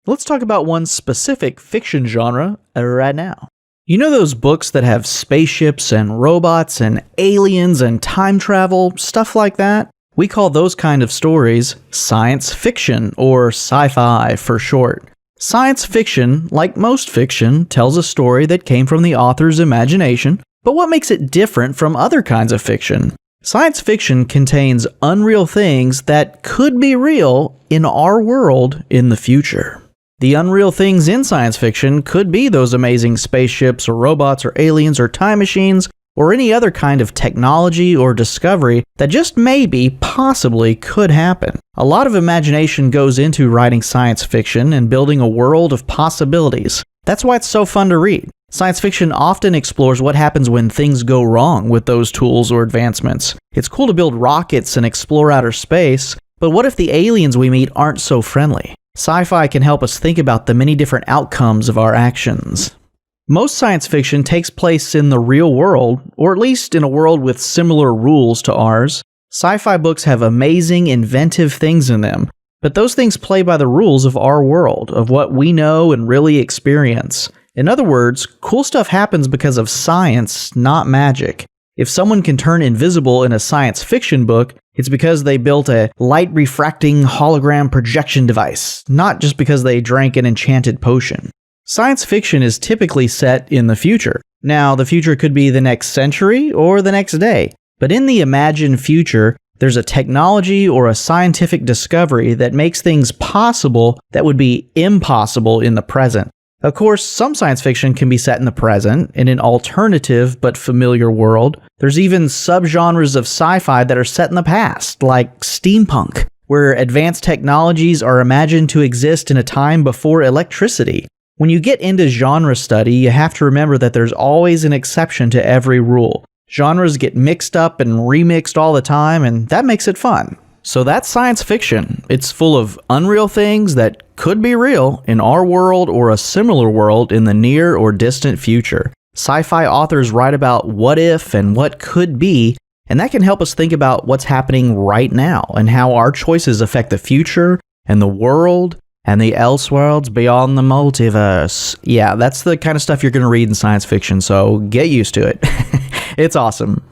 Let's talk about one specific fiction genre right now. You know those books that have spaceships and robots and aliens and time travel, stuff like that? We call those kind of stories science fiction, or sci-fi for short. Science fiction, like most fiction, tells a story that came from the author's imagination, but what makes it different from other kinds of fiction? Science fiction contains unreal things that could be real in our world in the future. The unreal things in science fiction could be those amazing spaceships or robots or aliens or time machines or any other kind of technology or discovery that just maybe, possibly could happen. A lot of imagination goes into writing science fiction and building a world of possibilities. That's why it's so fun to read. Science fiction often explores what happens when things go wrong with those tools or advancements. It's cool to build rockets and explore outer space, but what if the aliens we meet aren't so friendly? Sci-fi can help us think about the many different outcomes of our actions. Most science fiction takes place in the real world, or at least in a world with similar rules to ours. Sci-fi books have amazing, inventive things in them, but those things play by the rules of our world, of what we know and really experience. In other words, cool stuff happens because of science, not magic. If someone can turn invisible in a science fiction book, it's because they built a light-refracting hologram projection device, not just because they drank an enchanted potion. Science fiction is typically set in the future. Now, the future could be the next century or the next day, but in the imagined future, there's a technology or a scientific discovery that makes things possible that would be impossible in the present. Of course, some science fiction can be set in the present, in an alternative but familiar world. There's even subgenres of sci-fi that are set in the past, like steampunk, where advanced technologies are imagined to exist in a time before electricity. When you get into genre study, you have to remember that there's always an exception to every rule. Genres get mixed up and remixed all the time, and that makes it fun. So that's science fiction. It's full of unreal things that could be real in our world or a similar world in the near or distant future. Sci-fi authors write about what if and what could be, and that can help us think about what's happening right now and how our choices affect the future and the world and the elseworlds beyond the multiverse. Yeah, that's the kind of stuff you're going to read in science fiction, so get used to it. It's awesome.